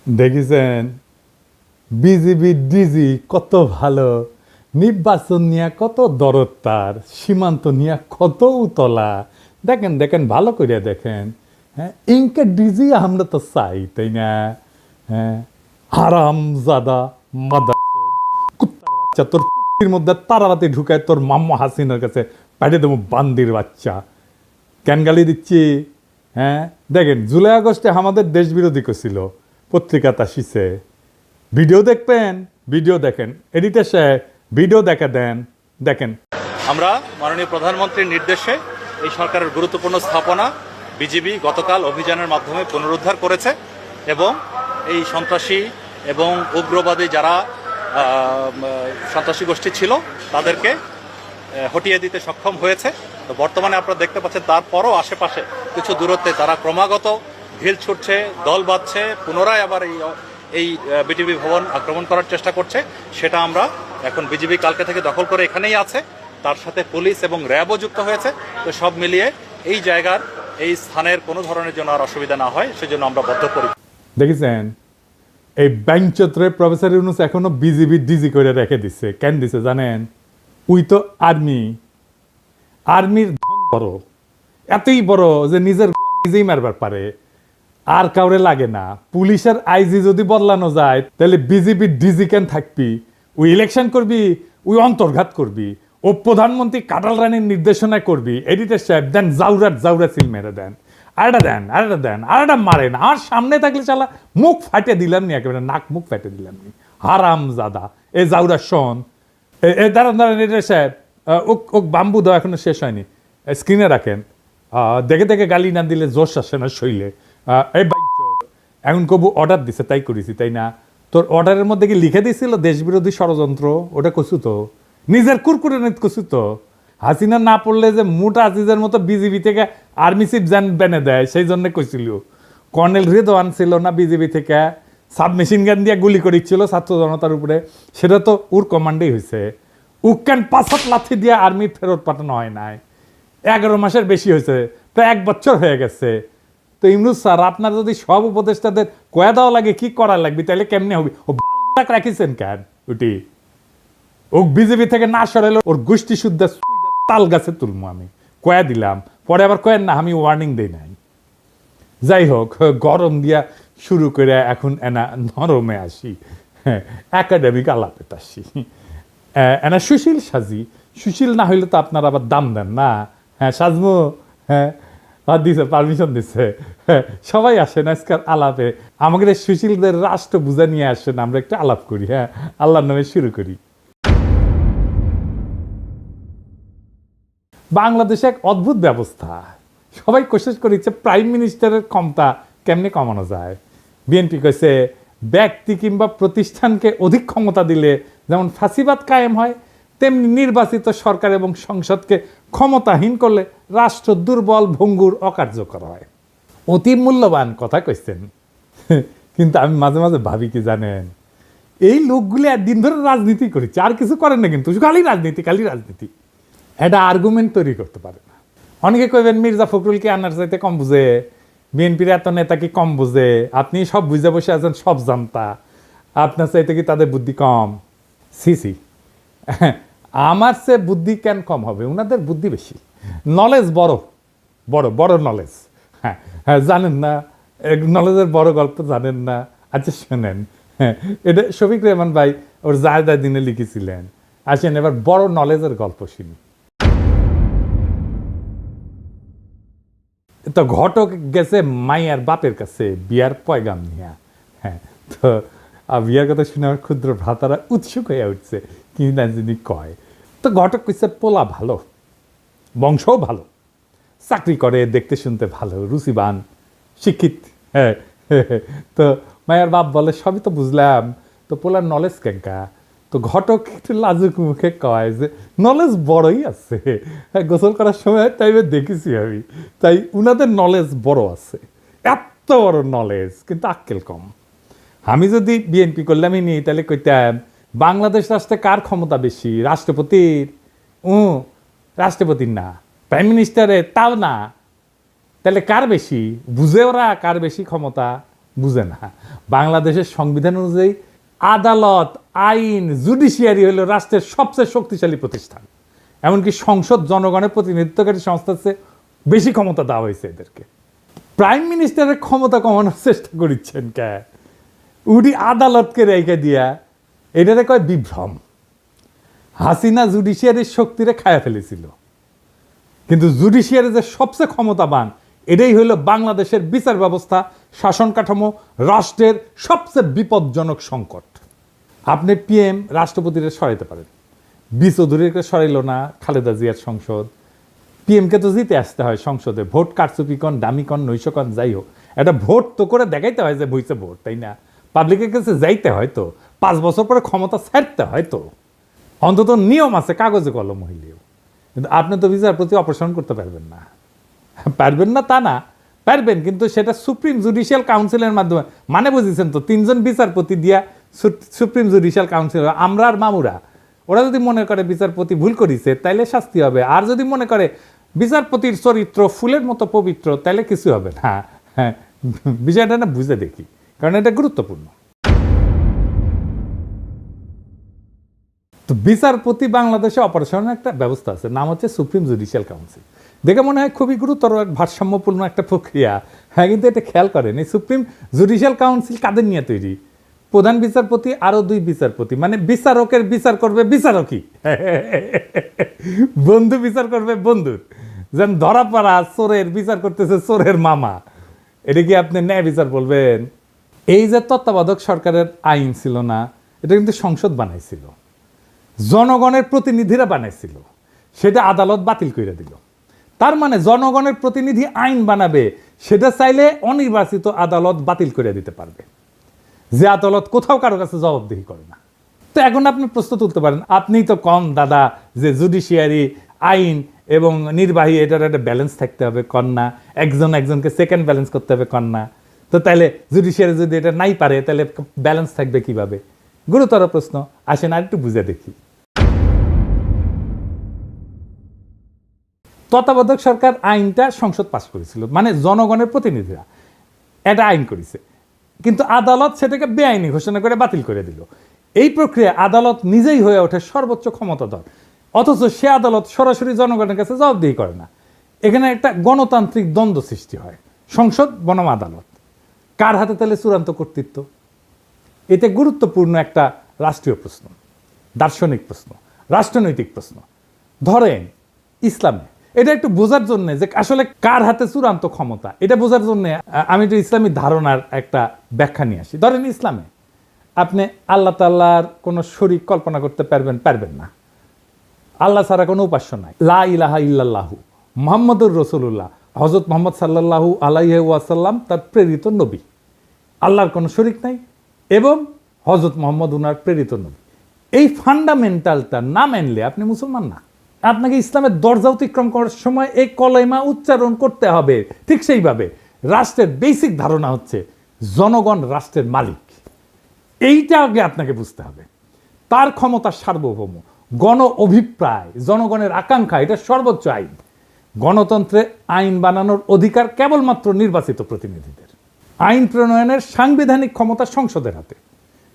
দেখেছেন BGB DG কত ভালো, নির্বাচন নিয়ে কত দরদ, তার সীমান্ত নিয়ে কত উতলা। দেখেন দেখেন ভালো করে দেখেন। হ্যাঁ, ইনকে ডিজি আমরা তো চাই, তাই না? হ্যাঁ, হারাম জাদা মাদার কুত্তার বাচ্চা, তোর কুত্তির মধ্যে তারারাতে ঢুকায় তোর মাম্মা হাসিনার কাছে পাঠিয়ে দেবো বান্দির বাচ্চা। কেন গালি দিচ্ছি? হ্যাঁ, দেখেন জুলাই আগস্টে আমাদের দেশ বিরোধী করছিল, পত্রিকাতে আসিছে। ভিডিও দেখবেন, ভিডিও দেখেন, এডিটর সাহেব ভিডিও দেখা দেন, দেখেন। আমরা মাননীয় প্রধানমন্ত্রীর নির্দেশে এই সরকারের গুরুত্বপূর্ণ স্থাপনা বিজিবি গতকাল অভিযানের মাধ্যমে পুনরুদ্ধার করেছে এবং এই সন্ত্রাসী এবং উগ্রবাদী যারা সন্ত্রাসী গোষ্ঠী ছিল তাদেরকে হটিয়ে দিতে সক্ষম হয়েছে। তো বর্তমানে আপনারা দেখতে পাচ্ছেন তারপরও আশেপাশে কিছু দূরত্বে তারা ক্রমাগত ঢিল ছুটছে, দল বাঁধছে, পুনরায় আবার এই বিটিভি ভবন আক্রমণ করার চেষ্টা করছে। সেটা আমরা এখন বিজিবি কালকে থেকে দখল করে এখানেই আছে, তার সাথে পুলিশ এবং র্যাবও যুক্ত হয়েছে। তো সব মিলিয়ে এই জায়গার এই স্থানের কোনো ধরনের জন্য আর অসুবিধা না হয় সেজন্য আমরা বদ্ধপরিকর। দেখেছেন এই ব্যাংচত্রে প্রফেসর ইউনূস এখনো বিজিবি ডিজি করে রেখে দিচ্ছে। কেন দিছে জানেন? উই তো আর্মির ধন বড়, এতই বড় যে নিজের নিজেই মারবার পারে, আর কাউরে লাগে না। পুলিশের আইজি যদি বদলানো যায় তাহলে বিজেপি ডিজি কেন থাকবি? ওই ইলেকশন করবি, ওই অন্তর্ঘাত করবি, ও প্রধানমন্ত্রী কাটাল রানীর নির্দেশনায় করবি। এডিটর সাহেব দেন জাউরা সিল মেরে দেন, আরেটা দেন আরেটা মারেন। আর সামনে থাকলে চালা মুখ ফাটে দিলাম নি, একেবারে নাক মুখ ফাটে দিলাম নি। হারাম জাদা এ জাউরা শোন। দাঁড়ান এডিটর সাহেব, ওক বাম্বু দেওয়া এখনো শেষ হয়নি, স্ক্রিনে রাখেন। দেখে দেখে গালি না দিলে জোশ আসে না শৈলে। এই এখন কবু অর্ডার দিছে তাই করেছি, তাই না? তোর অর্ডারের মধ্যে কি লিখে দিয়েছিল দেশবিরোধী ষড়যন্ত্র? ওটা কছু তো নিজের কুরকুরে নিত কছু তো। হাসিনা না পড়লে যে মুটা আজিজের মতো বিজিবি থেকে আর্মি চিফ জান বেনে দেয়, সেই জন্য কইছিল। কর্নেল রেদওয়ান ছিল না বিজিবি থেকে, সাবমেশিন গান দিয়ে গুলি করেছিল ছাত্র জনতার উপরে, সেটা তো ওর কমান্ডেই হয়েছে। উক্কান ৫ লাথি দিয়ে আর্মি ফেরত পাঠানো হয় নাই। 11 মাসের বেশি হয়েছে, প্রায় 1 বছর হয়ে গেছে। তো ইমরুজ স্যার, আপনার যদি সব উপদেষ্টাদের কয়া দেওয়া লাগে কি করা লাগবে, তাহলে কেমনে হবে? ও বাল রাখিছেন কেন? ওটি ও বিজেপি থেকে না সরাইলে ওর গোষ্ঠী শুদ্ধ তাল গাছে তুলবো আমি, কয়া দিলাম। পরে আবার কয়েন না, আমি ওয়ার্নিং দেই নাই। যাই হোক, গরম দিয়া শুরু করে এখন এনা নরমে আসি, একাডেমিক আলাপে আসি। এনা সুশীল সাজি, সুশীল না হইলে তো আপনারা আবার দাম দেন না। হ্যাঁ সাজমো, হ্যাঁ দিছে, পারমিশন দিছে। সবাই আসেন আজকাল আলাপে, আমাদের সুশীলদের রাষ্ট্র বুঝা নিয়ে আসেন, আমরা একটু আলাপ করি। হ্যাঁ, আল্লাহর নামে শুরু করি। বাংলাদেশে এক অদ্ভুত ব্যবস্থা, সবাই কোশিশ করেছে প্রাইম মিনিস্টারের ক্ষমতা কেমনে কমানো যায়। বিএনপি কইছে ব্যক্তি কিংবা প্রতিষ্ঠানকে অধিক ক্ষমতা দিলে যেমন ফাঁসিবাদ কায়েম হয়, তেমনি নির্বাচিত সরকার এবং সংসদকে ক্ষমতাহীন করলে রাষ্ট্র দুর্বল, ভঙ্গুর, অকার্যকর হয়। অতি মূল্যবান কথা কইছেন। কিন্তু আমি মাঝে মাঝে ভাবি কি জানেন, এই লোকগুলি একদিন ধরে রাজনীতি করেছে, আর কিছু করেন না, কিন্তু খালি রাজনীতি। এটা আর্গুমেন্ট তৈরি করতে পারে না। অনেকে কইবেন মির্জা ফখরুল কি আনার চাইতে কম বুঝে, বিএনপির এত নেতা কি কম বুঝে, আপনি সব বুঝে বসে আছেন, সব জানতা, আপনার চাইতে কি তাদের বুদ্ধি কম? সি আমার চেয়ে বুদ্ধি কেন কম হবে? ওনাদের বুদ্ধি বেশি, নলেজ বড় নলেজ। হ্যাঁ হ্যাঁ, জানেন না নলেজের বড় গল্প জানেন না? আচ্ছা শোনেন, হ্যাঁ, এটা শফিক রেহমান ভাই ওর জায়দা দিনে লিখেছিলেন। আসেন এবার বড় নলেজের গল্প শুনি। তো ঘটক গেছে মাইয়ার বাপের কাছে বিয়ার পয়গাম নিয়া। হ্যাঁ, তো বিয়ার কথা শুনে আমার ক্ষুদ্র ভ্রাতারা উৎসুক হয়ে উঠছে, কি না যিনি কয়। তো ঘটক কইছে পোলা ভালো, বংশও ভালো, চাকরি করে, দেখতে শুনতে ভালো, রুচিবান, শিক্ষিত। হ্যাঁ, তো মায়ের বাপ বলে সবই তো বুঝলাম, তো পোলার নলেজ কেঙ্কা? তো ঘটক একটু লাজুক মুখে কয় যে নলেজ বড়ই আছে, গোসল করার সময় তাই দেখেছি আমি, তাই উনাদের নলেজ বড় আছে, এত বড় নলেজ, কিন্তু আক্কেল কম। আমি যদি বিএনপি করলামই নি, তাহলে কইতাম বাংলাদেশ রাষ্ট্রে কার ক্ষমতা বেশি? রাষ্ট্রপতির? রাষ্ট্রপতির না, প্রাইম মিনিস্টারের? তাও না। তাহলে কার বেশি বুঝে ওরা, কার বেশি ক্ষমতা? বুঝে না। বাংলাদেশের সংবিধান অনুযায়ী আদালত, আইন, জুডিশিয়ারি হলো রাষ্ট্রের সবচেয়ে শক্তিশালী প্রতিষ্ঠান। এমনকি সংসদ জনগণের প্রতিনিধিত্বকারী সংস্থার চেয়ে বেশি ক্ষমতা দেওয়া হয়েছে এদেরকে। প্রাইম মিনিস্টারের ক্ষমতা কমানোর চেষ্টা করিচ্ছেন কে? উনি আদালতকে রেখে দিয়া, এটারে কয় বিভ্রম। হাসিনা জুডিশিয়ারির শক্তিরে খায়া ফেলেছিল, কিন্তু জুডিশিয়ারি যে সবচেয়ে ক্ষমতাবান, এটাই হলো বাংলাদেশের বিচার ব্যবস্থা, শাসন কাঠামো, রাষ্ট্রের সবচেয়ে বিপজ্জনক সংকট। আপনি পিএম রাষ্ট্রপতিরে সরাইতে পারেন, চৌধুরীকে সরাইল না খালেদা জিয়ার সংসদ। পিএমকে তো জিতে আসতে হয় সংসদে, ভোট কারচুপি কন, দামি কন, নৈশ কন, যাই হোক, একটা ভোট তো করে দেখাইতে হয় যে বইছে ভোট, তাই না? পাবলিকের কাছে যাইতে হয় তো, 5 বছর পরে ক্ষমতা ছাড়তে হয় তো, অন্তত নিয়ম আছে কাগজে কলম হইলেও। কিন্তু আপনি তো বিচারপতি অপসারণ করতে পারবেন না। পারবেন না তা না, পারবেন, কিন্তু সেটা সুপ্রিম জুডিশিয়াল কাউন্সিলের মাধ্যমে। মানে বুঝেছেন তো, 3 জন বিচারপতি দিয়া সুপ্রিম জুডিশিয়াল কাউন্সিল, আমরা আর মামুরা, ওরা যদি মনে করে বিচারপতি ভুল করেছে তাইলে শাস্তি হবে, আর যদি মনে করে বিচারপতির চরিত্র ফুলের মতো পবিত্র তাইলে কিছু হবে না। হ্যাঁ, বিষয়টা না বুঝে দেখি, কারণ এটা গুরুত্বপূর্ণ। তো বিচারপতি বাংলাদেশে অপারেশনের একটা ব্যবস্থা আছে, নাম হচ্ছে সুপ্রিম জুডিশিয়াল কাউন্সিল। দেখে মনে হয় খুবই গুরুতর ভারসাম্যপূর্ণ একটা প্রক্রিয়া, হ্যাঁ, কিন্তু এটা খেয়াল করেন এই সুপ্রিম জুডিশিয়াল কাউন্সিল কাদের নিয়ে তৈরি? প্রধান বিচারপতি আরো 2 বিচারপতি, মানে বিচারকের বিচার করবে বিচারকই, বন্ধু বিচার করবে বন্ধুর। যেন ধরা পড়া চোরের বিচার করতেছে চোরের মামা, এটা কি আপনি ন্যায় বিচার বলবেন? এই যে তত্ত্বাবধায়ক সরকারের আইন ছিল না, এটা কিন্তু সংসদ বানাইছিল, জনগণের প্রতিনিধিরা বানাইছিল, সেটা আদালত বাতিল করে দিল। তার মানে জনগণের প্রতিনিধি আইন বানাবে, সেটা চাইলে অনির্বাচিত আদালত বাতিল করে দিতে পারবে, যে আদালত কোথাও কারো কাছে জবাবদিহি করে না। তো এখন আপনি প্রশ্ন তুলতে পারেন, আপনি তো কন দাদা যে জুডিশিয়ারি, আইন এবং নির্বাহী, এটার একটা ব্যালেন্স থাকতে হবে, কন না? একজনকে সেকেন্ড ব্যালেন্স করতে হবে, কন না? তো তাইলে জুডিশিয়ারি যদি এটা নাই পারে, তাহলে ব্যালেন্স থাকবে কিভাবে? গুরুতর প্রশ্ন। আসেন আর একটু বুঝে দেখি। তত্ত্বাবধায়ক সরকার আইনটা সংসদ পাশ করেছিল, মানে জনগণের প্রতিনিধিরা এটা আইন করেছে, কিন্তু আদালত সেটাকে বেআইনি ঘোষণা করে বাতিল করে দিল। এই প্রক্রিয়া আদালত নিজেই হয়ে ওঠে সর্বোচ্চ ক্ষমতাধর, অথচ সে আদালত সরাসরি জনগণের কাছে জবাবদিহি করে না। এখানে একটা গণতান্ত্রিক দ্বন্দ্ব সৃষ্টি হয়, সংসদ বনাম আদালত, কার হাতে তাহলে চূড়ান্ত কর্তৃত্ব? এতে গুরুত্বপূর্ণ একটা রাষ্ট্রীয় প্রশ্ন, দার্শনিক প্রশ্ন, রাষ্ট্রনৈতিক প্রশ্ন। ধরেন ইসলামে, এটা একটু বোঝার জন্য যে আসলে কার হাতে চূড়ান্ত ক্ষমতা, এটা বোঝার জন্য আমি একটু ইসলামী ধারণার একটা ব্যাখ্যা নিয়ে আসি। ধরেন ইসলামে আপনি আল্লাহ তাআলার কোনো শরীক কল্পনা করতে পারবেন না, আল্লাহ ছাড়া কোনো উপাস্য নাই, লা ইলাহা ইল্লাল্লাহু মুহাম্মাদুর রাসূলুল্লাহ, হযরত মুহাম্মদ সাল্লাল্লাহু আলাইহি ওয়াসাল্লাম তার প্রেরিত নবী, আল্লাহর কোনো শরীক নাই এবং হযরত মুহাম্মদ উনার প্রেরিত নবী। এই ফান্ডামেন্টালটা না মানলে আপনি মুসলমান না। আপনাকে ইসলামের দরজা অতিক্রম করার সময় এই কলেমা উচ্চারণ করতে হবে। ঠিক সেইভাবে রাষ্ট্রের বেসিক ধারণা হচ্ছে জনগণ রাষ্ট্রের মালিক, এইটা আগে আপনাকে বুঝতে হবে। তার ক্ষমতা সার্বভৌম, গণ অভিপ্রায়, জনগণের আকাঙ্ক্ষা, এটা সর্বোচ্চ আইন। গণতন্ত্রে আইন বানানোর অধিকার কেবলমাত্র নির্বাচিত প্রতিনিধিদের। আইন প্রণয়নের সাংবিধানিক ক্ষমতা সংসদের হাতে,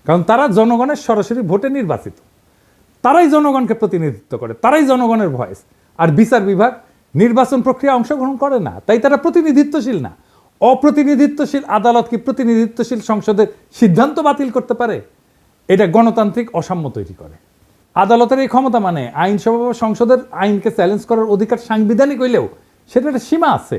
কারণ তারা জনগণের সরাসরি ভোটে নির্বাচিত, তারাই জনগণকে প্রতিনিধিত্ব করে, তারাই জনগণের ভয়েস। আর বিচার বিভাগ নির্বাচন প্রক্রিয়া অংশগ্রহণ করে না, তাই তারা প্রতিনিধিত্বশীল না। অপ্রতিনিধিত্বশীল আদালত কি প্রতিনিধিত্বশীল সংসদের সিদ্ধান্ত বাতিল করতে পারে? এটা গণতান্ত্রিক অসাম্য তৈরি করে। আদালতের এই ক্ষমতা মানে আইনসভা বা সংসদের আইনকে চ্যালেঞ্জ করার অধিকার সাংবিধানিক হইলেও সেটা একটা সীমা আছে।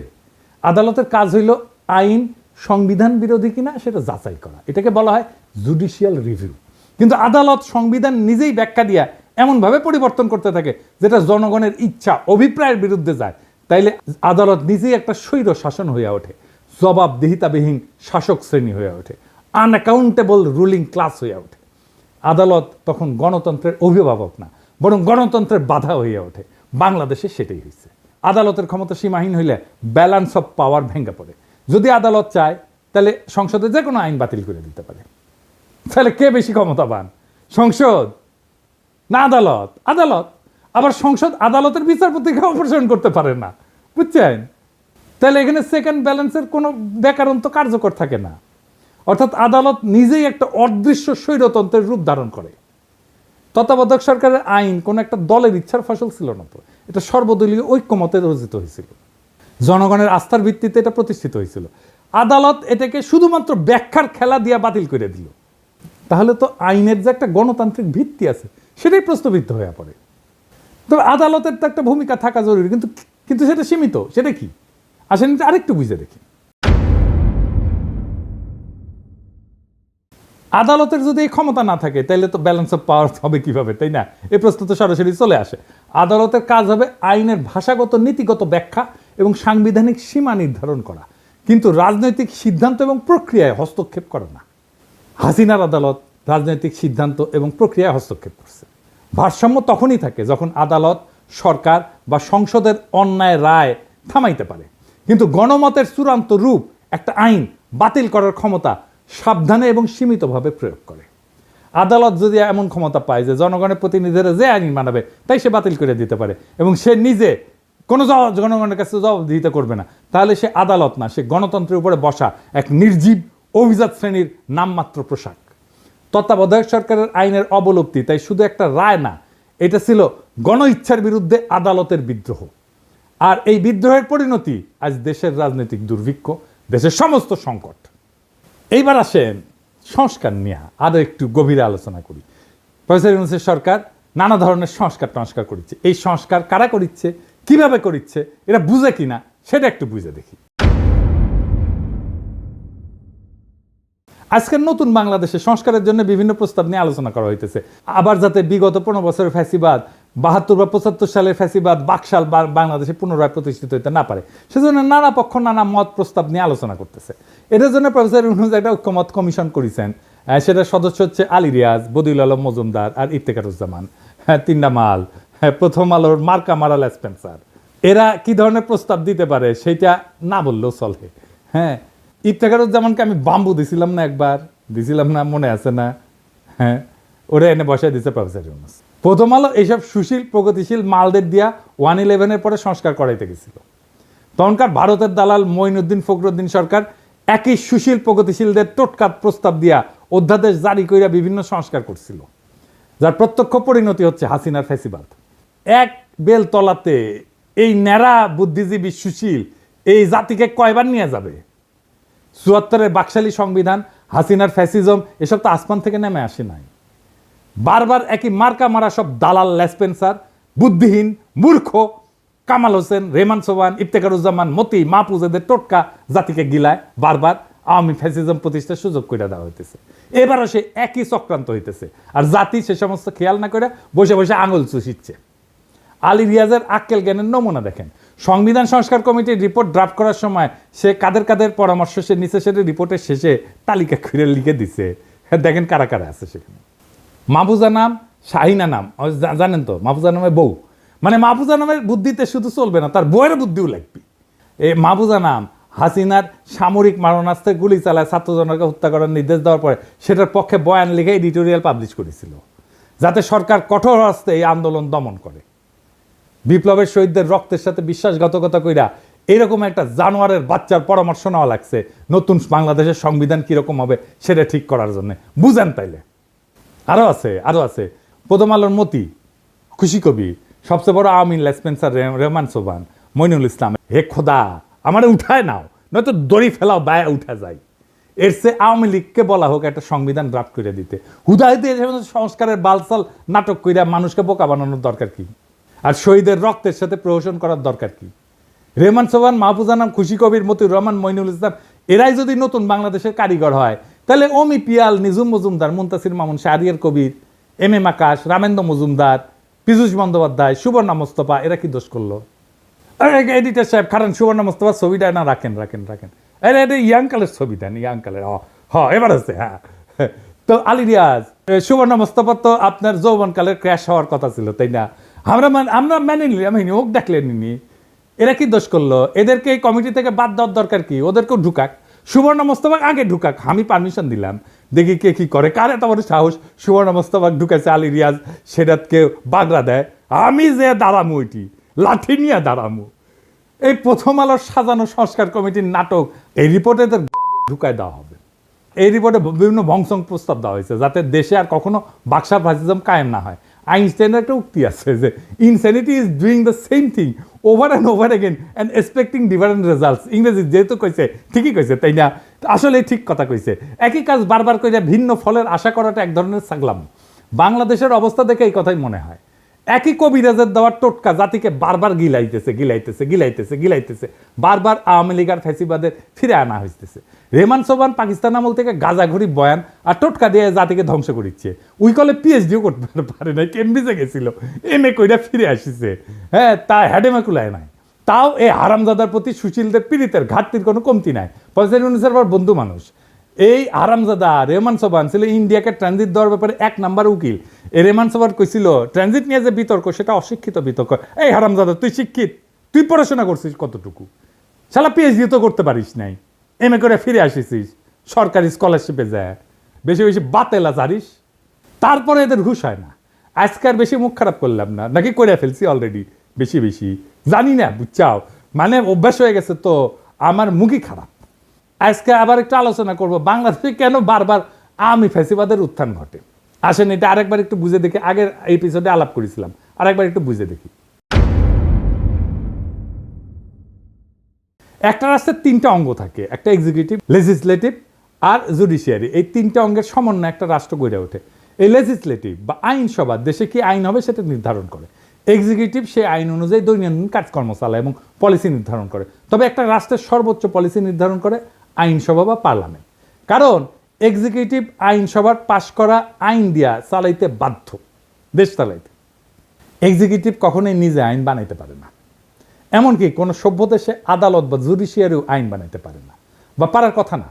আদালতের কাজ হইল আইন সংবিধান বিরোধী কিনা সেটা যাচাই করা, এটাকে বলা হয় জুডিশিয়াল রিভিউ। কিন্তু আদালত সংবিধান নিজেই ব্যাখ্যা দিয়া এমনভাবে পরিবর্তন করতে থাকে যেটা জনগণের ইচ্ছা অভিপ্রায়ের বিরুদ্ধে যায়। তাইলে আদালত নিজেই একটা স্বৈর শাসন হয়ে ওঠে, জবাবদিহিতাবিহীন শাসক শ্রেণী হয়ে ওঠে, আনঅ্যাকাউন্টেবল রুলিং ক্লাস হয়ে ওঠে। আদালত তখন গণতন্ত্রের অভিভাবক না, বরং গণতন্ত্রের বাধা হয়ে ওঠে। বাংলাদেশে সেটাই হয়েছে। আদালতের ক্ষমতা সীমাহীন হইলে ব্যালেন্স অফ পাওয়ার ভেঙে পড়ে। যদি আদালত চায় তাহলে সংসদে যে কোনো আইন বাতিল করে দিতে পারে। তাহলে কে বেশি ক্ষমতাবান, সংসদ না আদালত? আদালত। আবার সংসদ আদালতের বিচারপতিকে অপসারণ করতে পারে না, বুঝছেন? তাহলে এখানে সেকেন্ড ব্যালেন্সের কোনো ব্যাকরণ তো কার্যকর থাকে না। অর্থাৎ আদালত নিজেই একটা অদৃশ্য স্বৈরতন্ত্রের রূপ ধারণ করে। তত্ত্বাবধায়ক সরকারের আইন কোন একটা দলের ইচ্ছার ফসল ছিল না, তো এটা সর্বদলীয় ঐক্যমতে রচিত হয়েছিল, জনগণের আস্থার ভিত্তিতে এটা প্রতিষ্ঠিত হয়েছিল। আদালত এটাকে শুধুমাত্র ব্যাখ্যার খেলা দিয়ে বাতিল করে দিল। তাহলে তো আইনের যে একটা গণতান্ত্রিক ভিত্তি আছে সেটাই প্রশ্নবিদ্ধ হয়ে পড়ে। তবে আদালতের তো একটা ভূমিকা থাকা জরুরি, কিন্তু কিন্তু সেটা সীমিত। সেটা কি আসেন আরেকটু বুঝে দেখি। আদালতের যদি এই ক্ষমতা না থাকে তাহলে তো ব্যালেন্স অফ পাওয়ার হবে কিভাবে, তাই না? এই প্রশ্ন তো সরাসরি চলে আসে। আদালতের কাজ হবে আইনের ভাষাগত নীতিগত ব্যাখ্যা এবং সাংবিধানিক সীমা নির্ধারণ করা, কিন্তু রাজনৈতিক সিদ্ধান্ত এবং প্রক্রিয়ায় হস্তক্ষেপ করে না। হাসিনার আদালত রাজনৈতিক সিদ্ধান্ত এবং প্রক্রিয়ায় হস্তক্ষেপ করছে। ভারসাম্য তখনই থাকে যখন আদালত, সরকার বা সংসদের অন্যায় রায় থামাইতে পারে, কিন্তু গণমতের চূড়ান্ত রূপ একটা আইন বাতিল করার ক্ষমতা সাবধানে এবং সীমিতভাবে প্রয়োগ করে। আদালত যদি এমন ক্ষমতা পায় যে জনগণের প্রতিনিধিরা যে আইন মানাবে তাই সে বাতিল করে দিতে পারে এবং সে নিজে কোনো জনগণের কাছে জবাবদিহিতা করবে না, তাহলে সে আদালত না, সে গণতন্ত্রের উপরে বসা এক নির্জীব অভিজাত শ্রেণীর নামমাত্র পোশাক। তত্ত্বাবধায়ক সরকারের আইনের অবলুপ্তি তাই শুধু একটা রায় না, এটা ছিল গণ ইচ্ছার বিরুদ্ধে আদালতের বিদ্রোহ। আর এই বিদ্রোহের পরিণতি আজ দেশের রাজনৈতিক দুর্ভিক্ষ, দেশের সমস্ত সংকট। এইবার আসেন সংস্কার নিয়ে আরো একটু গভীরে আলোচনা করি। প্রফেসর ইউনূসের সরকার নানা ধরনের সংস্কার করেছে। এই সংস্কার কারা করিচ্ছে, কিভাবে করিচ্ছে, এটা বুঝে কিনা সেটা একটু বুঝে দেখি। আজকের নতুন বাংলাদেশে সংস্কারের জন্য বিভিন্ন প্রস্তাব নিয়ে আলোচনা করা হইতেছে। আবার যাতে বিগত 15 বছরের ফ্যাসিবাদ, 72 বা 75 সালের ফ্যাসিবাদ বাকশাল বাংলাদেশে পুনরায় প্রতিষ্ঠিত হইতে না পারে, সেজন্য নানা পক্ষ নানা মত প্রস্তাব নিয়ে আলোচনা করতেছে। এটার জন্য প্রফেসর ইউনূস একটা ঐক্যমত কমিশন করেছেন। সেটার সদস্য হচ্ছে আলী রিয়াজ, বদিউল আলম মজুমদার আর ইফতেখারুজ্জামান, তিনটা মাল, প্রথম আলোর মার্কা মারাল স্পেন্সার। এরা কি ধরনের প্রস্তাব দিতে পারে সেটা না বললেও চলে। হ্যাঁ, ইফতেখারুজ্জামানকে আমি বাম্বু দিছিলাম না, একবার দিছিলাম না, মনে আছে না? হ্যাঁ, ওরা এনে বসায় দিচ্ছে প্রফেসর ইউনূস। প্রথম আলো এইসব সুশীল প্রগতিশীল মালদের দিয়া 111-এর পরে সংস্কার করাইতে গেছিল। তখনকার ভারতের দালাল মঈনুদ্দিন ফখরুদ্দিন সরকার একই সুশীল প্রগতিশীলদের টোটকা প্রস্তাব দিয়া অধ্যাদেশ জারি কইরা বিভিন্ন সংস্কার করছিল, যার প্রত্যক্ষ পরিণতি হচ্ছে হাসিনার ফ্যাসিবাদ। এক বেল তলাতে এই ন্যাড়া বুদ্ধিজীবী সুশীল এই জাতিকে কয়বার নিয়ে যাবে? 74-এর বাকশালী সংবিধান, হাসিনার ফ্যাসিজম, এসব তো আসমান থেকে নেমে আসে নাই। বারবার একই মার্কা মারা সব দালাল লেসপেন্সার, বুদ্ধিহীন মূর্খ কামাল হোসেন, রেহমান সোবহান, ইফতেখারুজ্জামান, মতি, মাহফুজ এদের টোটকা জাতিকে গিলায় বারবার আওয়ামী ফ্যাসিজম প্রতিষ্ঠার সুযোগ করে দেওয়া হইতেছে। এবারও সে একই চক্রান্ত হইতেছে, আর জাতি সে সমস্ত খেয়াল না করে বসে বসে আঙুল চুষিচ্ছে। আলী রিয়াজের আক্কেল জ্ঞানের নমুনা দেখেন। সংবিধান সংস্কার কমিটির রিপোর্ট ড্রাফট করার সময় সে কাদের পরামর্শ সে নিচে, সেটা রিপোর্টের শেষে তালিকা করে লিখে দিছে। দেখেন কারা কারা আছে সেখানে। মাহফুজা নাম, শাহিনা নাম, জানেন তো মাহফুজা নামের বউ, মানে মাহফুজা নামের বুদ্ধিতে শুধু চলবে না, তার বউয়ের বুদ্ধিও লাগবে। এই মাহফুজা নাম হাসিনার সামরিক মারণাস্ত্রে গুলি চালায় ছাত্রজনকে হত্যা করার নির্দেশ দেওয়ার পরে সেটার পক্ষে বয়ান লিখে এডিটোরিয়াল পাবলিশ করেছিল, যাতে সরকার কঠোর হস্তে এই আন্দোলন দমন করে। বিপ্লবের শহীদদের রক্তের সাথে বিশ্বাসঘাতকতা কইরা এরকম একটা জানোয়ারের বাচ্চার পরামর্শ নেওয়া লাগছে নতুন বাংলাদেশের সংবিধান কিরকম হবে সেটা ঠিক করার জন্য। বুঝেন তাইলে? আরো আছে প্রথম আলোর মতি, খুশি কবি, সবচেয়ে বড় আওয়ামী লেসপেন্সার রেহমান সোবহান, মইনুল ইসলাম। হে খোদা, আমারে উঠায় নাও, নয়তো দড়ি ফেলাও, বায়া উঠা যায়। এর চেয়ে আওয়ামী লীগকে বলা হোক একটা সংবিধান ড্রাফট করে দিতে। হুদাহিতে সংস্কারের বালসাল নাটক কইরা মানুষকে বোকা বানানোর দরকার কি? আর শহীদের রক্তের সাথে প্রহসন করার দরকার কি? রেহমান সোবহান, মাহফুজা নাম, খুশি কবির, মতিউর রহমান, মইনুল ইসলাম এরাই যদি নতুন বাংলাদেশের কারিগর হয়, তাহলে অমি পিয়াল, নিজুম মজুমদার, মুনতাসির মামুন, শাহরিয়ার কবির, এম আকাশ, রামেন্দ্র মজুমদার, পীযূষ বন্দ্যোপাধ্যায়, সুবর্ণা মোস্তফা এরা কি দোষ করলো? এডিটার সাহেব খারান, সুবর্ণা মোস্তফা ছবিটা না রাখেন। এটা ইয়াংকালের ছবি দেন, ইয়াংকালের। এবার আছে। হ্যাঁ, তো আলী রিয়াজ, সুবর্ণা মোস্তফা তো আপনার যৌবনকালের ক্র্যাশ হওয়ার কথা ছিল, তাই না? আমরা মেনে নিলাম, ওক দেখলেনি। এরা কি দোষ করলো? এদেরকে এই কমিটি থেকে বাদ দেওয়ার দরকার কি? ওদেরকেও ঢুকাক, সুবর্ণা মোস্তফা আগে ঢুকাক, আমি পারমিশন দিলাম, দেখি কে কি করে। কার এত বড় সাহস সুবর্ণা মোস্তফা ঢুকাইছে আলী রিয়াজ, সেটাকে বাগড়া দেয়। আমি যে দাঁড়ামু, ওইটি লাঠি নিয়ে দাঁড়ামু। এই প্রথম আলোর সাজানো সংস্কার কমিটির নাটক, এই রিপোর্টে ঢুকায় দেওয়া হবে। এই রিপোর্টে বিভিন্ন ভংসং প্রস্তাব দেওয়া হয়েছে যাতে দেশে আর কখনো বাকশাল ফ্যাসিজম কায়েম না হয়। আইনস্টাইনের একটা উক্তি আছে যে insanity is doing the same thing over and over again and expecting different results. ইংরেজি যেহেতু কইছে ঠিকই কইছে, তাই না? আসলে ঠিক কথা কইছে। একই কাজ বারবার করে ভিন্ন ফলের আশা করাটা এক ধরনের ছাগলাম। বাংলাদেশের অবস্থা দেখে এই কথাই মনে হয়। একই কবিরাজের দেওয়ার টোটকা জাতিকে বারবার গিলাইতেছে, বারবার আওয়ামী লীগ আর ফ্যাসিবাদের ফিরে আনা হইতেছে। রেমান সোবান পাকিস্তান আমল থেকে গাজাঘড়ি বয়ান আর টোটকা দিয়ে জাতিকে ধ্বংস করিচ্ছে। উই কলে পিএইচডিও করতে পারে নাই, কেমব্রিজে গেছিল, এমএ কইরা ফিরে আসিছে। হ্যাঁ, তা হ্যাডেমা কুলায় নাই। তাও এই হারামজাদার প্রতি সুশীলদের পীড়িতের ঘাটতির কোনো কমতি নাই। পয়সার বন্ধু মানুষ এই আরামজাদা রেহমান সোবান ছিল ইন্ডিয়াকে ট্রানজিট দেওয়ার ব্যাপারে 1 নাম্বার উকিল। এই রেহমান সোবান কইছিল ট্রানজিট নিয়ে যে বিতর্ক সেটা অশিক্ষিত বিতর্ক। এই হারামজাদা তুই শিক্ষিত, তুই পড়াশোনা করছিস কতটুকু? শালা পিএইচডি তো করতে পারিস নাই, এমএ করে ফিরে আসিস সরকারি স্কলারশিপে যায়, বেশি বেশি বাতেলা জানিস, তারপরে এদের ঘুষ হয় না। আজকার বেশি মুখ খারাপ করলাম না, নাকি করে ফেলছি অলরেডি বেশি জানি না, বুঝছাও, মানে অভ্যাস হয়ে গেছে তো আমার মুখই খারাপ। আজকে আবার একটু আলোচনা করব বাংলাদেশে কেন বারবার আওয়ামী ফ্যাসিবাদের উত্থান ঘটে। আসেন এটা আরেকবার একটু বুঝে দেখি। আগের এপিসোডে আলাপ করেছিলাম, আরেকবার একটু বুঝে দেখি। একটা রাষ্ট্রের 3টা অঙ্গ থাকে, একটা এক্সিকিউটিভ, লেজিসলেটিভ আর জুডিশিয়ারি। এই 3টা অঙ্গের সমন্বয়ে একটা রাষ্ট্র গড়ে ওঠে। এই লেজিসলেটিভ বা আইনসভা দেশে কি আইন হবে সেটা নির্ধারণ করে। এক্সিকিউটিভ সেই আইন অনুযায়ী দৈনন্দিন কাজকর্ম চালায় এবং পলিসি নির্ধারণ করে। তবে একটা রাষ্ট্রের সর্বোচ্চ পলিসি নির্ধারণ করে আইনসভা বা পার্লামেন্ট। কারণ এক্সিকিউটিভ আইনসভার পাশ করা আইন দিয়া চালাইতে বাধ্য, দেশ চালাইতে। এক্সিকিউটিভ কখনোই নিজে আইন বানাইতে পারে না, এমনকি কোনো সভ্য দেশে আদালত বা জুডিশিয়ারিও আইন বানাইতে পারে না, বা পারার কথা না।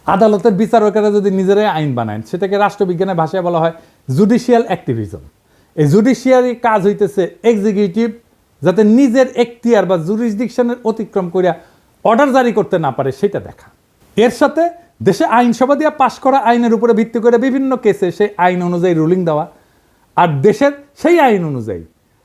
আদালতের বিচারকেরা যদি নিজেরাই আইন বানায় সেটাকে রাষ্ট্রবিজ্ঞানের ভাষায় বলা হয় জুডিশিয়াল অ্যাক্টিভিজম। এই জুডিশিয়ারি কাজ হইতেছে এক্সিকিউটিভ যাতে নিজের এখতিয়ার বা জুরিসডিকশনের অতিক্রম করিয়া অর্ডার জারি করতে না পারে সেটা দেখা। এর সাথে দেশে আইনসভা দিয়ে পাশ করা আইনের উপরে ভিত্তি করে বিভিন্ন কেসে সেই আইন অনুযায়ী রুলিং দেওয়া, আর দেশের সেই আইন অনুযায়ী